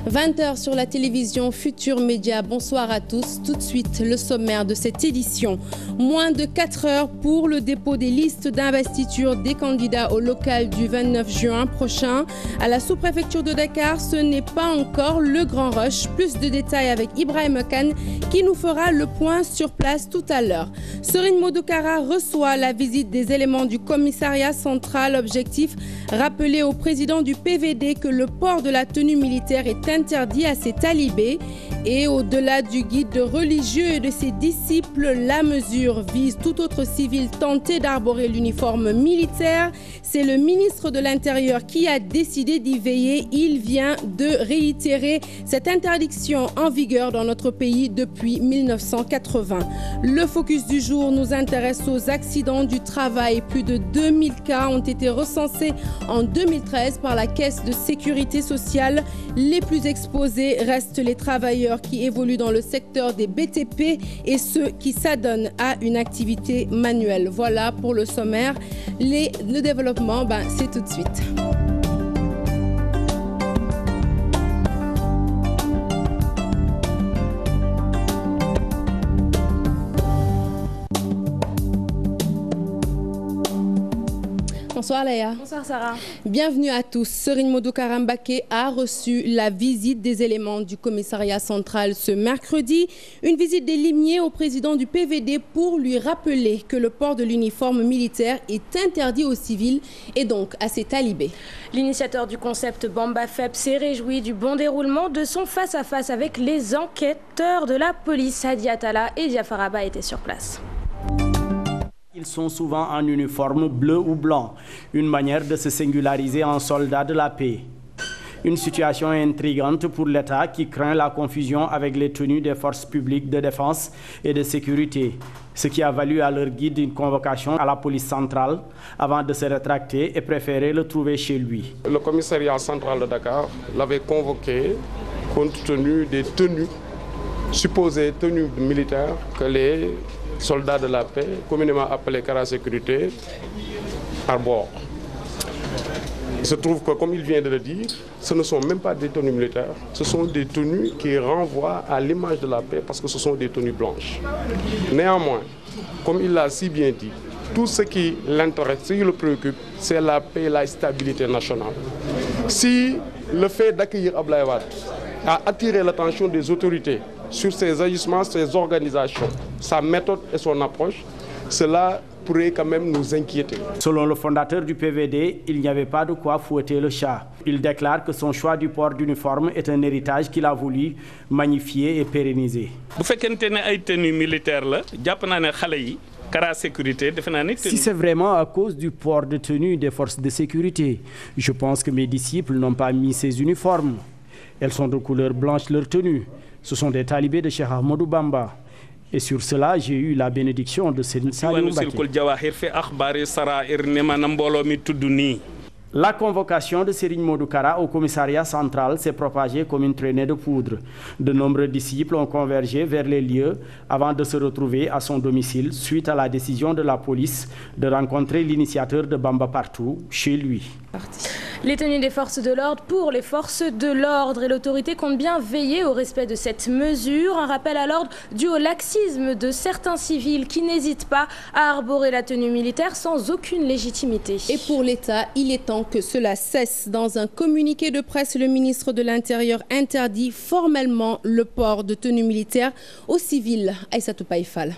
20h sur la télévision Futur Média. Bonsoir à tous. Tout de suite, le sommaire de cette édition. Moins de 4 heures pour le dépôt des listes d'investiture des candidats au local du 29 juin prochain. À la sous-préfecture de Dakar, ce n'est pas encore le grand rush. Plus de détails avec Ibrahim Khan qui nous fera le point sur place tout à l'heure. Serigne Modou Kara reçoit la visite des éléments du commissariat central. Objectif, rappeler au président du PVD que le port de la tenue militaire est interdit à ses talibés. Et au-delà du guide religieux et de ses disciples, la mesure vise tout autre civil tenté d'arborer l'uniforme militaire. C'est le ministre de l'Intérieur qui a décidé d'y veiller. Il vient de réitérer cette interdiction en vigueur dans notre pays depuis 1980. Le focus du jour nous intéresse aux accidents du travail. Plus de 2000 cas ont été recensés en 2013 par la Caisse de sécurité sociale. Les plus exposés restent les travailleurs qui évoluent dans le secteur des BTP et ceux qui s'adonnent à une activité manuelle. Voilà pour le sommaire. Le développement, c'est tout de suite. Bonsoir Léa. Bonsoir Sarah. Bienvenue à tous. Serigne Modou Kara Mbacké a reçu la visite des éléments du commissariat central ce mercredi. Une visite des limiers au président du PVD pour lui rappeler que le port de l'uniforme militaire est interdit aux civils et donc à ses talibés. L'initiateur du concept Bamba Feb s'est réjoui du bon déroulement de son face-à-face avec les enquêteurs de la police. Hadi Atala et Diafaraba étaient sur place. Ils sont souvent en uniforme bleu ou blanc, une manière de se singulariser en soldats de la paix. Une situation intrigante pour l'État qui craint la confusion avec les tenues des forces publiques de défense et de sécurité, ce qui a valu à leur guide une convocation à la police centrale avant de se rétracter et préférer le trouver chez lui. Le commissariat central de Dakar l'avait convoqué compte tenu des tenues, supposées tenues militaires que les soldats de la paix, communément appelés Kara Sécurité, arborent. Il se trouve que, comme il vient de le dire, ce ne sont même pas des tenues militaires, ce sont des tenues qui renvoient à l'image de la paix parce que ce sont des tenues blanches. Néanmoins, comme il l'a si bien dit, tout ce qui l'intéresse, ce qui le préoccupe, c'est la paix et la stabilité nationale. Si le fait d'accueillir Abdoulaye Wade a attiré l'attention des autorités sur ses agissements, ses organisations, sa méthode et son approche, cela pourrait quand même nous inquiéter. Selon le fondateur du PVD, il n'y avait pas de quoi fouetter le chat. Il déclare que son choix du port d'uniforme est un héritage qu'il a voulu magnifier et pérenniser. Si c'est vraiment à cause du port de tenue des forces de sécurité, je pense que mes disciples n'ont pas mis ces uniformes. Elles sont de couleur blanche, leur tenue. Ce sont des talibés de Cheikh Ahmadou Bamba. Et sur cela, j'ai eu la bénédiction de Serigne Saliou Mbacké. La convocation de Serigne Modou Kara au commissariat central s'est propagée comme une traînée de poudre. De nombreux disciples ont convergé vers les lieux avant de se retrouver à son domicile suite à la décision de la police de rencontrer l'initiateur de Bamba Partout chez lui. Les tenues des forces de l'ordre pour les forces de l'ordre et l'autorité compte bien veiller au respect de cette mesure. Un rappel à l'ordre dû au laxisme de certains civils qui n'hésitent pas à arborer la tenue militaire sans aucune légitimité. Et pour l'État, il est temps que cela cesse. Dans un communiqué de presse, le ministre de l'Intérieur interdit formellement le port de tenue militaire aux civils. Aïssatou Païfal.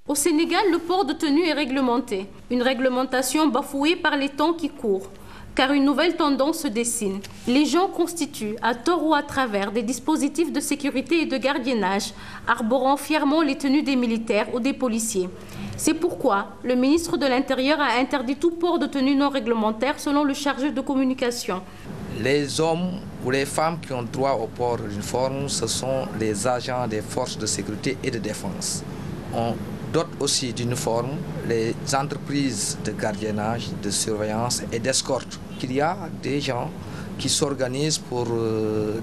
Au Sénégal, le port de tenue est réglementé. Une réglementation bafouée par les temps qui courent. Car une nouvelle tendance se dessine. Les gens constituent, à tort ou à travers, des dispositifs de sécurité et de gardiennage, arborant fièrement les tenues des militaires ou des policiers. C'est pourquoi le ministre de l'Intérieur a interdit tout port de tenue non réglementaire selon le chargé de communication. Les hommes ou les femmes qui ont droit au port d'uniforme, ce sont les agents des forces de sécurité et de défense. On dote aussi d'uniformes les entreprises de gardiennage, de surveillance et d'escorte. Il y a des gens qui s'organisent pour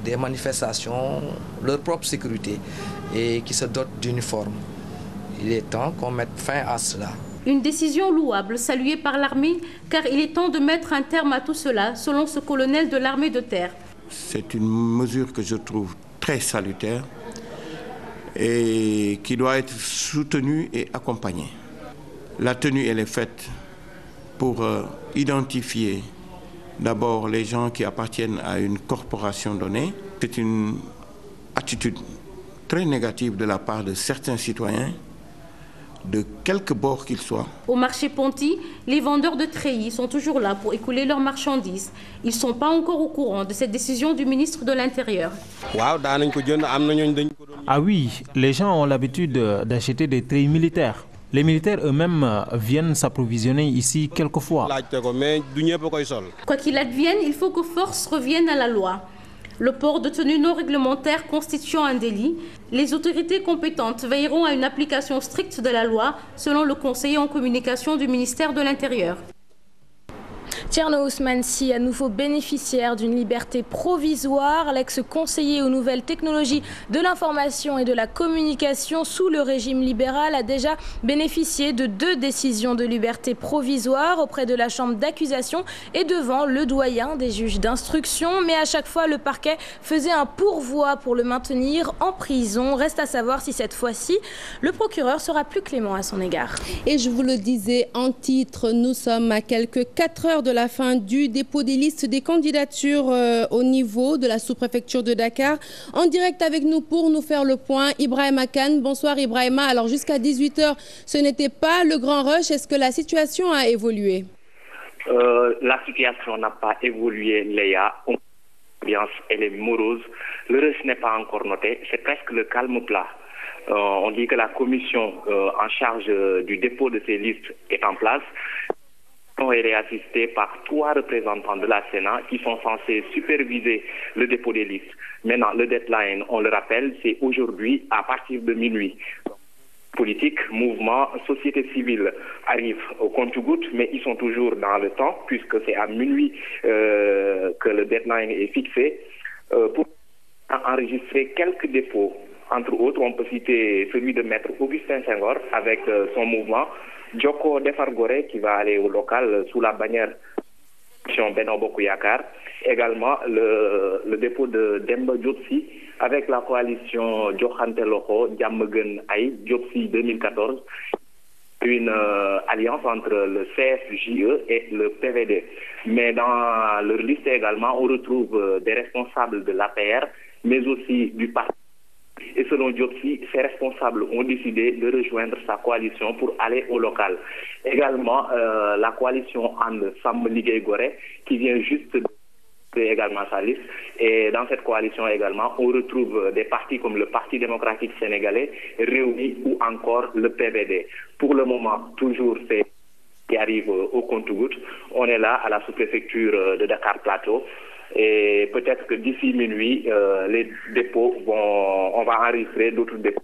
des manifestations, leur propre sécurité, et qui se dotent d'uniformes. Il est temps qu'on mette fin à cela. Une décision louable, saluée par l'armée, car il est temps de mettre un terme à tout cela, selon ce colonel de l'armée de terre. c'est une mesure que je trouve très salutaire et qui doit être soutenue et accompagnée. La tenue, elle est faite pour identifier d'abord les gens qui appartiennent à une corporation donnée. C'est une attitude très négative de la part de certains citoyens, de quelque bord qu'ils soient. Au marché Ponty, les vendeurs de treillis sont toujours là pour écouler leurs marchandises. Ils ne sont pas encore au courant de cette décision du ministre de l'Intérieur. Ah oui, les gens ont l'habitude d'acheter des treillis militaires. Les militaires eux-mêmes viennent s'approvisionner ici quelquefois. Quoi qu'il advienne, il faut que force revienne à la loi. Le port de tenue non réglementaire constituant un délit, les autorités compétentes veilleront à une application stricte de la loi, selon le conseiller en communication du ministère de l'Intérieur. Tierno Ousmane Sy, à nouveau bénéficiaire d'une liberté provisoire, l'ex-conseiller aux nouvelles technologies de l'information et de la communication sous le régime libéral a déjà bénéficié de 2 décisions de liberté provisoire auprès de la chambre d'accusation et devant le doyen des juges d'instruction. Mais à chaque fois, le parquet faisait un pourvoi pour le maintenir en prison. Reste à savoir si cette fois-ci, le procureur sera plus clément à son égard. Et je vous le disais en titre, nous sommes à quelques 4 heures de la fin du dépôt des listes des candidatures au niveau de la sous-préfecture de Dakar. En direct avec nous pour nous faire le point, Ibrahima Kane. Bonsoir Ibrahima. Alors jusqu'à 18h, ce n'était pas le grand rush. Est-ce que la situation a évolué? La situation n'a pas évolué, Léa. L'ambiance, elle est morose. Le rush n'est pas encore noté. C'est presque le calme plat. On dit que la commission en charge du dépôt de ces listes est en place. Elle est assistée par 3 représentants de la Sénat qui sont censés superviser le dépôt des listes. Maintenant, le deadline, on le rappelle, c'est aujourd'hui à partir de minuit. Politique, mouvement, société civile arrivent au compte-gouttes, mais ils sont toujours dans le temps puisque c'est à minuit que le deadline est fixé pour enregistrer quelques dépôts. Entre autres, on peut citer celui de Maître Augustin Senghor avec son mouvement, Djoko Defargore qui va aller au local sous la bannière Benno Bokk Yakaar. Également le dépôt de Demba Diopsi avec la coalition Joxante Loxo Diamaguène Ay Diopsi 2014. Une alliance entre le CFJE et le PVD. Mais dans leur liste également, on retrouve des responsables de l'APR, mais aussi du parti. Et selon Diopsi, ces responsables ont décidé de rejoindre sa coalition pour aller au local. Également, la coalition And Sam Ligue Goré, qui vient juste de également sa liste. Et dans cette coalition également, on retrouve des partis comme le Parti démocratique sénégalais, Réuni ou encore le PVD. Pour le moment, toujours c'est qui arrive au compte-gouttes. On est là à la sous-préfecture de Dakar Plateau. Et peut-être que d'ici minuit, les dépôts on va enregistrer d'autres dépôts.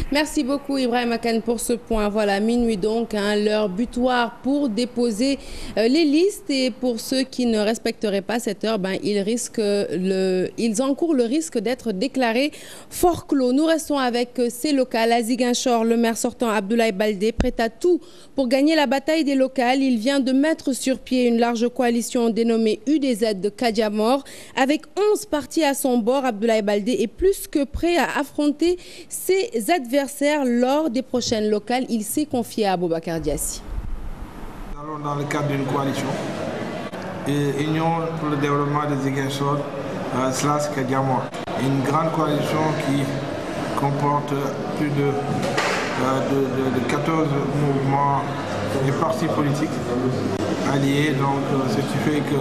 Merci beaucoup Ibrahima Kane pour ce point. Voilà, minuit donc, l'heure butoir pour déposer les listes. Et pour ceux qui ne respecteraient pas cette heure, ils encourent le risque d'être déclarés forclos. Nous restons avec ces locales. À Ziguinchor, le maire sortant Abdoulaye Baldé prête à tout pour gagner la bataille des locales. Il vient de mettre sur pied une large coalition dénommée UDZ de Kadiamor. Avec 11 partis à son bord, Abdoulaye Baldé est plus que prêt à affronter ses adversaires lors des prochaines locales. Il s'est confié à Aboubacar Diassi. Nous allons dans le cadre d'une coalition, Union pour le développement de Ziguinchor / Kadiamor. Une grande coalition qui comporte plus de 14 mouvements et partis politiques alliés. Donc, ce qui fait que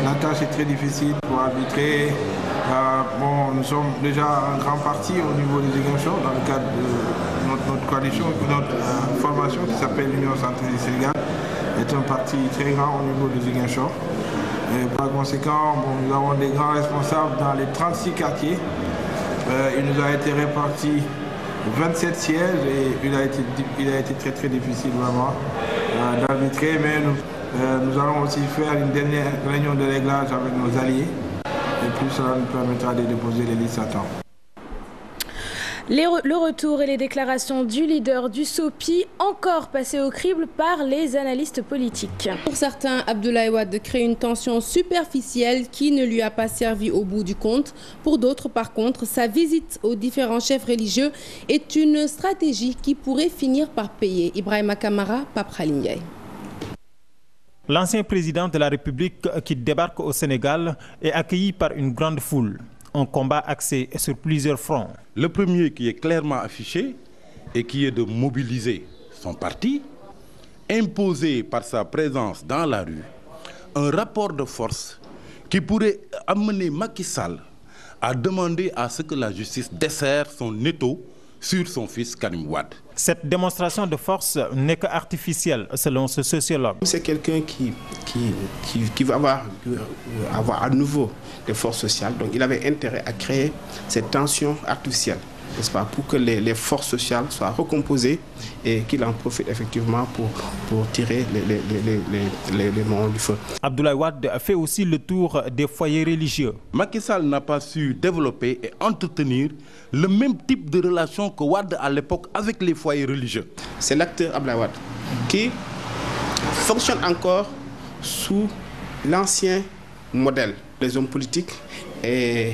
la tâche est très difficile pour arbitrer. Nous sommes déjà un grand parti au niveau des Ziguinchor dans le cadre de notre coalition, notre formation qui s'appelle l'Union centrale du Sénégal est un parti très grand au niveau des Ziguinchor. Et par conséquent, nous avons des grands responsables dans les 36 quartiers. Il nous a été réparti 27 sièges et il a été très très difficile vraiment d'arbitrer, mais nous allons aussi faire une dernière réunion de réglage avec nos alliés. Et puis cela nous permettra de déposer les listes à temps. Le retour et les déclarations du leader du SOPI, encore passé au crible par les analystes politiques. Pour certains, Abdoulaye Wade crée une tension superficielle qui ne lui a pas servi au bout du compte. Pour d'autres, par contre, sa visite aux différents chefs religieux est une stratégie qui pourrait finir par payer. Ibrahima Kamara, Pape Khalil Ndiaye. L'ancien président de la République qui débarque au Sénégal est accueilli par une grande foule. Un combat axé sur plusieurs fronts. Le premier qui est clairement affiché et qui est de mobiliser son parti, imposer par sa présence dans la rue un rapport de force qui pourrait amener Macky Sall à demander à ce que la justice desserre son étau sur son fils Karim Wade. Cette démonstration de force n'est qu'artificielle, selon ce sociologue. C'est quelqu'un qui va avoir à nouveau des forces sociales. Donc il avait intérêt à créer cette tension artificielle, n'est-ce pas, pour que les forces sociales soient recomposées et qu'il en profite effectivement pour tirer les noms du feu. Abdoulaye Wade fait aussi le tour des foyers religieux. Macky Sall n'a pas su développer et entretenir le même type de relation que Wade à l'époque avec les foyers religieux. C'est l'acteur Abdoulaye Wade qui fonctionne encore sous l'ancien modèle. Les hommes politiques et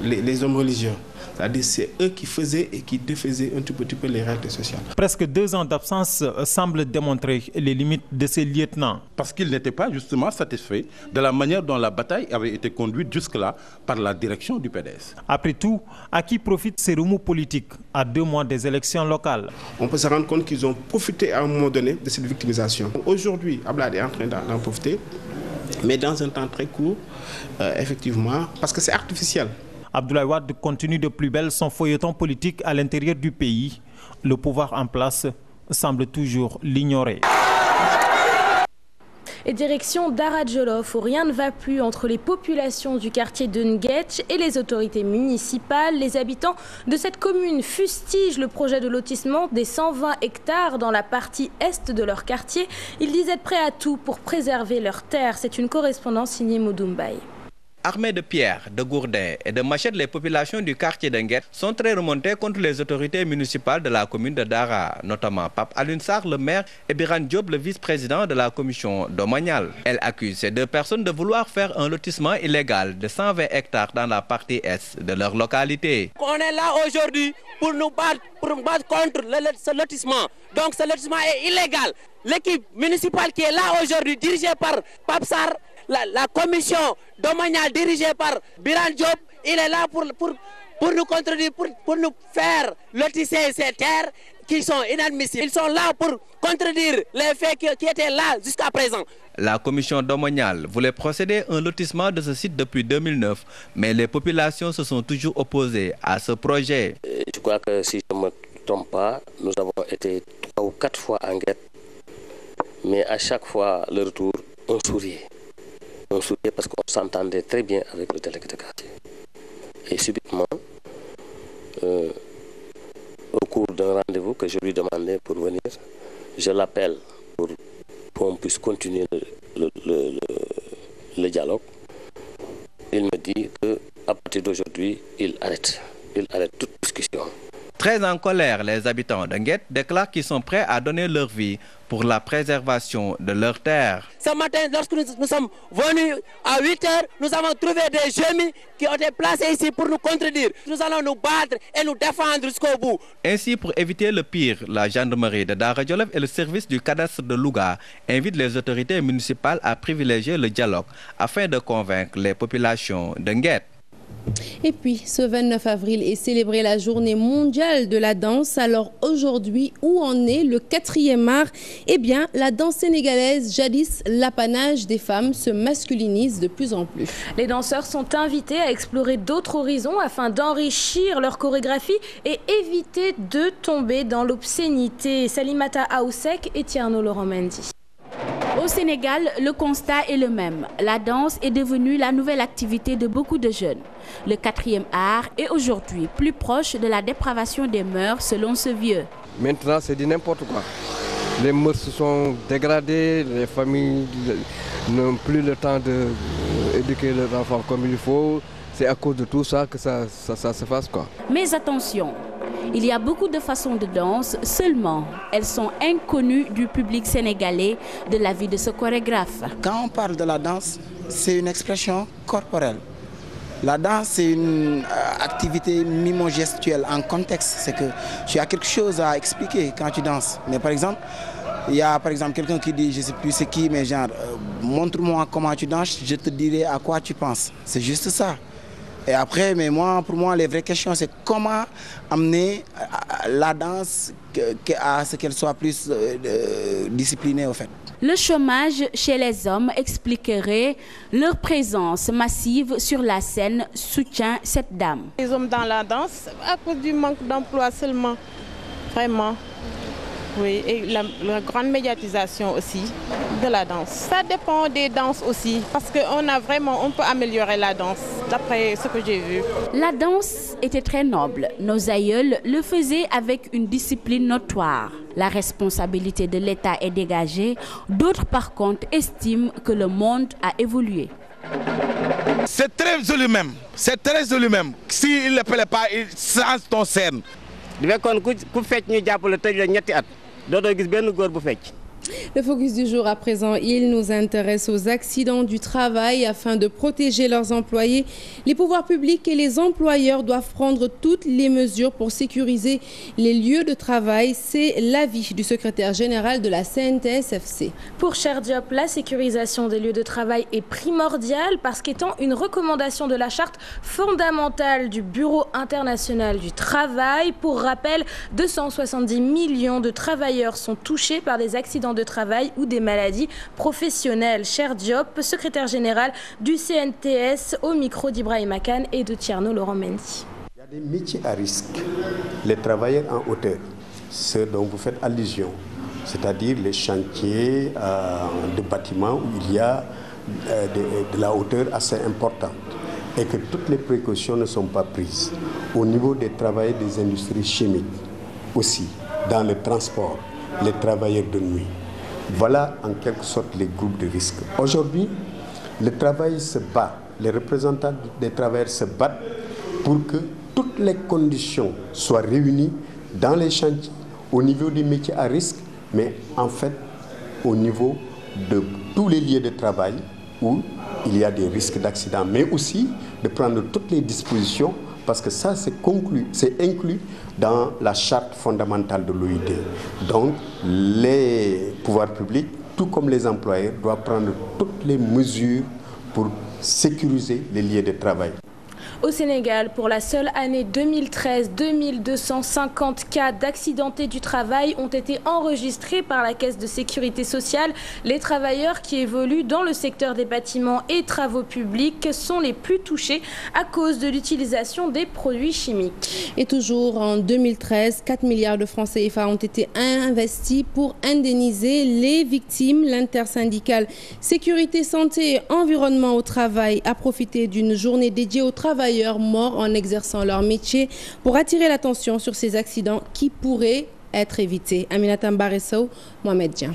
les hommes religieux. C'est-à-dire c'est eux qui faisaient et qui défaisaient un tout petit peu les règles sociales. Presque 2 ans d'absence semblent démontrer les limites de ces lieutenants. Parce qu'ils n'étaient pas justement satisfaits de la manière dont la bataille avait été conduite jusque-là par la direction du PDS. Après tout, à qui profitent ces remous politiques à 2 mois des élections locales? On peut se rendre compte qu'ils ont profité à un moment donné de cette victimisation. Aujourd'hui, Abdoulaye est en train d'en profiter, mais dans un temps très court, effectivement, parce que c'est artificiel. Abdoulaye Wade continue de plus belle son feuilleton politique à l'intérieur du pays. Le pouvoir en place semble toujours l'ignorer. Et direction Dara Djolof, où rien ne va plus entre les populations du quartier de Nguetch et les autorités municipales. Les habitants de cette commune fustigent le projet de lotissement des 120 hectares dans la partie est de leur quartier. Ils disent être prêts à tout pour préserver leurs terres. C'est une correspondance signée Moudumbaï. Armés de pierres, de gourdins et de machettes, les populations du quartier d'Nguetch sont très remontées contre les autorités municipales de la commune de Dara, notamment Pape Alioune Sarr, le maire, et Birane Diop, le vice-président de la commission domaniale. Elle accuse ces 2 personnes de vouloir faire un lotissement illégal de 120 hectares dans la partie est de leur localité. On est là aujourd'hui pour nous battre contre ce lotissement. Donc ce lotissement est illégal. L'équipe municipale qui est là aujourd'hui, dirigée par Pape Sarr, la commission domaniale dirigée par Birane Diop, il est là pour nous contredire, pour nous faire lotisser ces terres qui sont inadmissibles. Ils sont là pour contredire les faits qui étaient là jusqu'à présent. La commission domaniale voulait procéder à un lotissement de ce site depuis 2009, mais les populations se sont toujours opposées à ce projet. Je crois que si je ne me trompe pas, nous avons été 3 ou 4 fois en guerre, mais à chaque fois, le retour, on souriait. On souriait parce qu'on s'entendait très bien avec le délégué de quartier. Et subitement, au cours d'un rendez-vous que je lui demandais pour venir, je l'appelle pour qu'on puisse continuer le dialogue. Il me dit qu'à partir d'aujourd'hui, il arrête toute discussion. Très en colère, les habitants d'Nguetch déclarent qu'ils sont prêts à donner leur vie pour la préservation de leurs terres. Ce matin, lorsque nous sommes venus à 8 h, nous avons trouvé des jeunes qui ont été placés ici pour nous contredire. Nous allons nous battre et nous défendre jusqu'au bout. Ainsi, pour éviter le pire, la gendarmerie de Dara Djolof et le service du cadastre de Louga invitent les autorités municipales à privilégier le dialogue afin de convaincre les populations d'Nguetch. Et puis, ce 29 avril est célébrée la journée mondiale de la danse. Alors aujourd'hui, où en est le 4e art? Eh bien, la danse sénégalaise, jadis l'apanage des femmes, se masculinise de plus en plus. Les danseurs sont invités à explorer d'autres horizons afin d'enrichir leur chorégraphie et éviter de tomber dans l'obscénité. Salimata Aoussek et Tierno Laurent Mendy. Au Sénégal, le constat est le même. La danse est devenue la nouvelle activité de beaucoup de jeunes. Le 4e art est aujourd'hui plus proche de la dépravation des mœurs selon ce vieux. Maintenant, c'est du n'importe quoi. Les mœurs se sont dégradées, les familles n'ont plus le temps d'éduquer leurs enfants comme il faut. C'est à cause de tout ça que ça se passe, quoi. Mais attention, Il y a beaucoup de façons de danse, seulement elles sont inconnues du public sénégalais, de l'avis de ce chorégraphe. Quand on parle de la danse, c'est une expression corporelle. La danse, c'est une activité mimo-gestuelle en contexte. C'est que tu as quelque chose à expliquer quand tu danses. Mais par exemple, il y a quelqu'un qui dit, je ne sais plus c'est qui, mais genre, montre-moi comment tu danses, je te dirai à quoi tu penses. C'est juste ça. Et après, mais pour moi, les vraies questions, c'est comment amener la danse à ce qu'elle soit plus disciplinée, au fait. Le chômage chez les hommes expliquerait leur présence massive sur la scène, soutient cette dame. Les hommes dans la danse, à cause du manque d'emploi seulement, vraiment. Oui, et la grande médiatisation aussi de la danse. Ça dépend des danses aussi, parce on peut améliorer la danse, d'après ce que j'ai vu. La danse était très noble. Nos aïeuls le faisaient avec une discipline notoire. La responsabilité de l'État est dégagée. D'autres, par contre, estiment que le monde a évolué. C'est très joli même. C'est très joli même. S'il ne le plaît pas, il change ton scène. Le focus du jour à présent, il nous intéresse aux accidents du travail. Afin de protéger leurs employés, les pouvoirs publics et les employeurs doivent prendre toutes les mesures pour sécuriser les lieux de travail. C'est l'avis du secrétaire général de la CNTS-FC. Pour Cher Diop, la sécurisation des lieux de travail est primordiale parce qu'étant une recommandation de la charte fondamentale du Bureau international du travail. Pour rappel, 270 millions de travailleurs sont touchés par des accidents de travail ou des maladies professionnelles. Cher Diop, secrétaire général du CNTS, au micro d'Ibrahim Khan et de Tierno Laurent Mendy. Il y a des métiers à risque, les travailleurs en hauteur, ceux dont vous faites allusion, c'est-à-dire les chantiers de bâtiments où il y a de la hauteur assez importante et que toutes les précautions ne sont pas prises. Au niveau des travailleurs des industries chimiques aussi, dans le transport, les travailleurs de nuit. Voilà en quelque sorte les groupes de risque. Aujourd'hui, le travail se bat, les représentants des travailleurs se battent pour que toutes les conditions soient réunies dans les chantiers, au niveau des métiers à risque, mais en fait au niveau de tous les lieux de travail où il y a des risques d'accident, mais aussi de prendre toutes les dispositions parce que ça c'est inclus dans la charte fondamentale de l'OIT. Donc les pouvoirs publics, tout comme les employeurs, doivent prendre toutes les mesures pour sécuriser les lieux de travail. Au Sénégal, pour la seule année 2013, 2250 cas d'accidentés du travail ont été enregistrés par la Caisse de sécurité sociale. Les travailleurs qui évoluent dans le secteur des bâtiments et travaux publics sont les plus touchés à cause de l'utilisation des produits chimiques. Et toujours en 2013, 4 milliards de francs CFA ont été investis pour indemniser les victimes. L'intersyndicale Sécurité, Santé et Environnement au Travail a profité d'une journée dédiée au travail morts en exerçant leur métier pour attirer l'attention sur ces accidents qui pourraient être évités. Aminata Mbaresso, Mohamed Dian.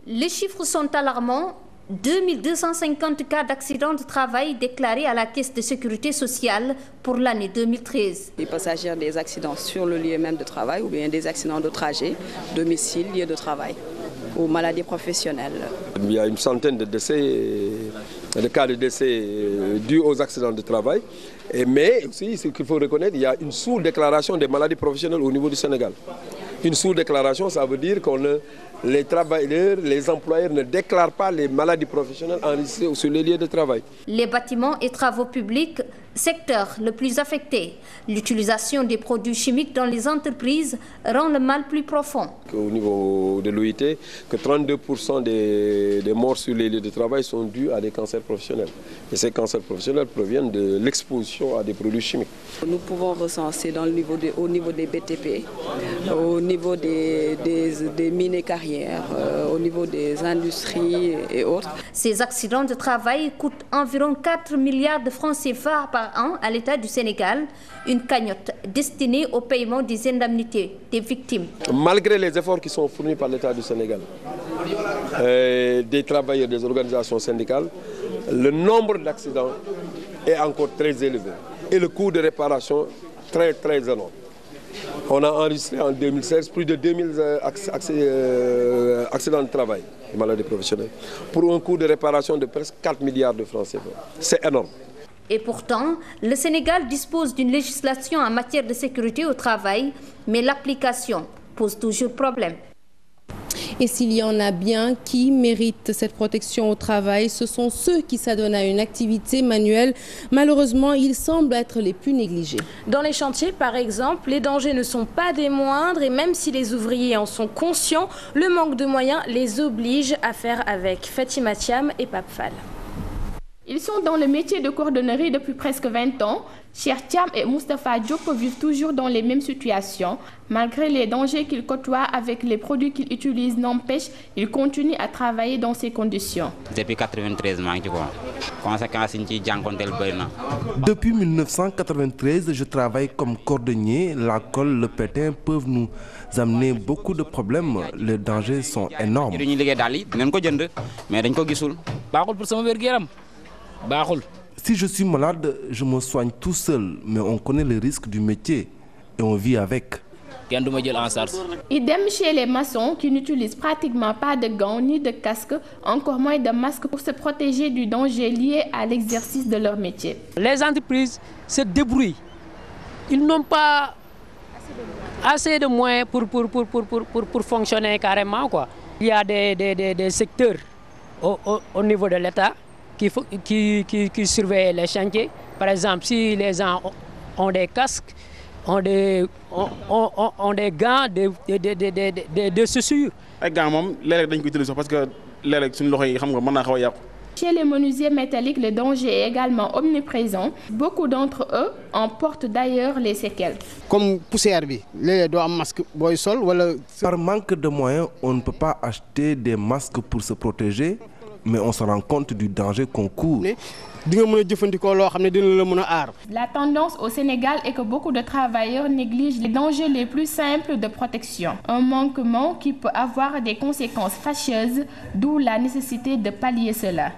Les chiffres sont alarmants. 2250 cas d'accidents de travail déclarés à la Caisse de sécurité sociale pour l'année 2013. Les passagers des accidents sur le lieu même de travail ou bien des accidents de trajet, domicile, lieu de travail ou maladies professionnelles. Il y a une centaine de décès, de cas de décès dus aux accidents de travail. Mais aussi, ce qu'il faut reconnaître, il y a une sous-déclaration des maladies professionnelles au niveau du Sénégal. Une sous-déclaration, ça veut dire que les travailleurs, les employeurs ne déclarent pas les maladies professionnelles enregistrées sur les lieux de travail. Les bâtiments et travaux publics, secteur le plus affecté. L'utilisation des produits chimiques dans les entreprises rend le mal plus profond. Au niveau de l'OIT, que 32% des morts sur les lieux de travail sont dus à des cancers professionnels. Et ces cancers professionnels proviennent de l'exposition à des produits chimiques. Nous pouvons recenser au niveau des BTP, au niveau des mines et carrières, au niveau des industries et autres. Ces accidents de travail coûtent environ 4 milliards de francs CFA par an à l'État du Sénégal, une cagnotte destinée au paiement des indemnités des victimes. Malgré les efforts qui sont fournis par l'État du Sénégal, des travailleurs, des organisations syndicales, le nombre d'accidents est encore très élevé et le coût de réparation très énorme. On a enregistré en 2016 plus de 2000 accidents de travail, de maladies professionnelles, pour un coût de réparation de presque 4 milliards de francs CFA. C'est énorme. Et pourtant, le Sénégal dispose d'une législation en matière de sécurité au travail, mais l'application pose toujours problème. Et s'il y en a bien qui méritent cette protection au travail, ce sont ceux qui s'adonnent à une activité manuelle. Malheureusement, ils semblent être les plus négligés. Dans les chantiers, par exemple, les dangers ne sont pas des moindres et même si les ouvriers en sont conscients, le manque de moyens les oblige à faire avec. Fatima Thiam et Pape Fall. Ils sont dans le métier de cordonnerie depuis presque 20 ans. Cheikh Thiam et Moustapha Diop vivent toujours dans les mêmes situations. Malgré les dangers qu'ils côtoient avec les produits qu'ils utilisent, n'empêche, ils continuent à travailler dans ces conditions. Depuis 1993, je travaille comme cordonnier. La colle, le pétain peuvent nous amener beaucoup de problèmes. Les dangers sont énormes. Si je suis malade, je me soigne tout seul, mais on connaît les risques du métier et on vit avec. Idem chez les maçons qui n'utilisent pratiquement pas de gants ni de casque, encore moins de masques pour se protéger du danger lié à l'exercice de leur métier. Les entreprises se débrouillent. Ils n'ont pas assez de moyens pour fonctionner carrément, quoi. Il y a des secteurs au niveau de l'État qui surveillent les chantiers. Par exemple, si les gens ont des casques, ont des gants, des chaussures. Chez les menuisiers métalliques, le danger est également omniprésent. Beaucoup d'entre eux en portent d'ailleurs les séquelles. Comme poussière, par manque de moyens, on ne peut pas acheter des masques pour se protéger, mais on se rend compte du danger qu'on court. La tendance au Sénégal est que beaucoup de travailleurs négligent les dangers les plus simples de protection. Un manquement qui peut avoir des conséquences fâcheuses, d'où la nécessité de pallier cela.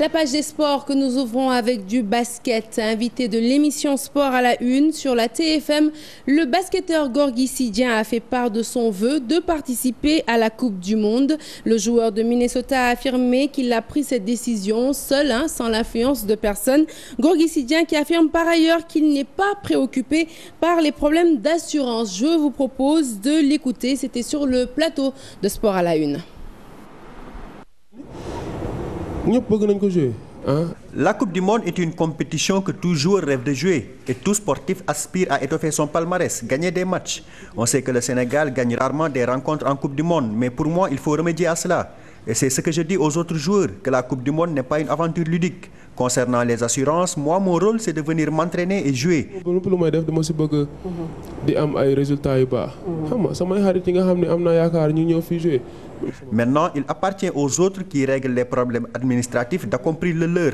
La page des sports que nous ouvrons avec du basket. Invité de l'émission Sport à la Une sur la TFM, le basketteur Gorgui Sy Dieng a fait part de son vœu de participer à la Coupe du Monde. Le joueur de Minnesota a affirmé qu'il a pris cette décision seul, sans l'influence de personne. Gorgui Sy Dieng qui affirme par ailleurs qu'il n'est pas préoccupé par les problèmes d'assurance. Je vous propose de l'écouter. C'était sur le plateau de Sport à la Une. La Coupe du Monde est une compétition que tout joueur rêve de jouer et tout sportif aspire à étoffer son palmarès, gagner des matchs. On sait que le Sénégal gagne rarement des rencontres en Coupe du Monde, mais pour moi, il faut remédier à cela. Et c'est ce que je dis aux autres joueurs, que la Coupe du Monde n'est pas une aventure ludique. Concernant les assurances, moi, mon rôle, c'est de venir m'entraîner et jouer. Maintenant, il appartient aux autres qui règlent les problèmes administratifs d'accomplir le leur.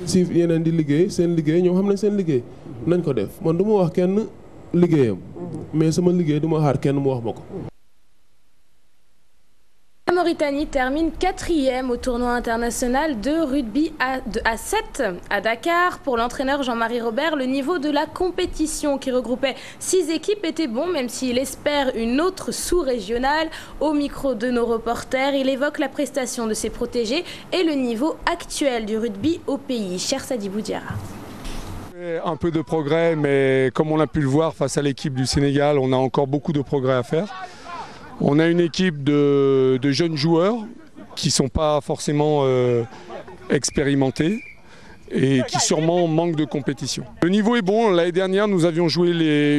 Si yeneen di liggéey seen liggéey ñoom xam nañ seen liggéey nañ ko def man du ma wax kenn liggéeyam mais sama liggéey du ma xaar kenn mu wax ma ko. La Mauritanie termine 4e au tournoi international de rugby à 7 à Dakar. Pour l'entraîneur Jean-Marie Robert, le niveau de la compétition qui regroupait 6 équipes était bon, même s'il espère une autre sous-régionale. Au micro de nos reporters, il évoque la prestation de ses protégés et le niveau actuel du rugby au pays. Cher Sadibou Diarra. Un peu de progrès, mais comme on a pu le voir face à l'équipe du Sénégal, on a encore beaucoup de progrès à faire. On a une équipe de jeunes joueurs qui ne sont pas forcément expérimentés et qui sûrement manquent de compétition. Le niveau est bon. L'année dernière, nous avions joué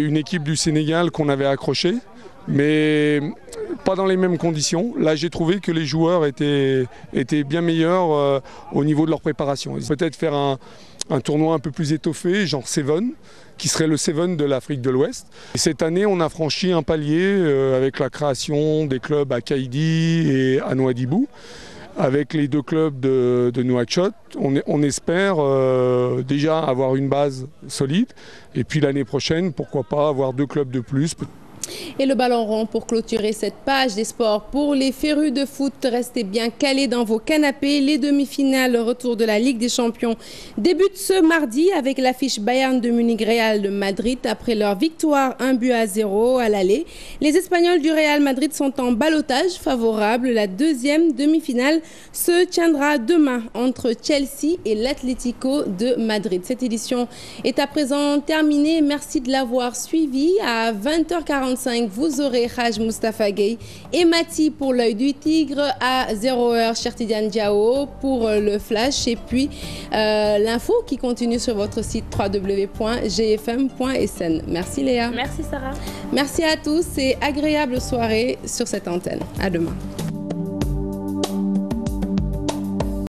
une équipe du Sénégal qu'on avait accrochée, mais pas dans les mêmes conditions. Là, j'ai trouvé que les joueurs étaient bien meilleurs au niveau de leur préparation. Peut-être faire un tournoi un peu plus étoffé, genre Seven, qui serait le Seven de l'Afrique de l'Ouest. Et cette année, on a franchi un palier avec la création des clubs à Kaïdi et à Nouadhibou. avec les 2 clubs de Nouakchott. On espère déjà avoir une base solide et puis l'année prochaine, pourquoi pas avoir 2 clubs de plus. Et le ballon rond pour clôturer cette page des sports. Pour les férus de foot, restez bien calés dans vos canapés. Les demi-finales, retour de la Ligue des Champions, débutent ce mardi avec l'affiche Bayern de Munich-Real de Madrid après leur victoire 1-0 à l'aller. Les Espagnols du Real Madrid sont en ballottage favorable. La deuxième demi-finale se tiendra demain entre Chelsea et l'Atlético de Madrid. Cette édition est à présent terminée. Merci de l'avoir suivi. À 20h45, vous aurez Haj Moustapha Gueye et Mati pour l'œil du tigre. À 0h, Chertidiane Diao pour le flash. Et puis l'info qui continue sur votre site www.gfm.sn. Merci Léa. Merci Sarah. Merci à tous et agréable soirée sur cette antenne. À demain.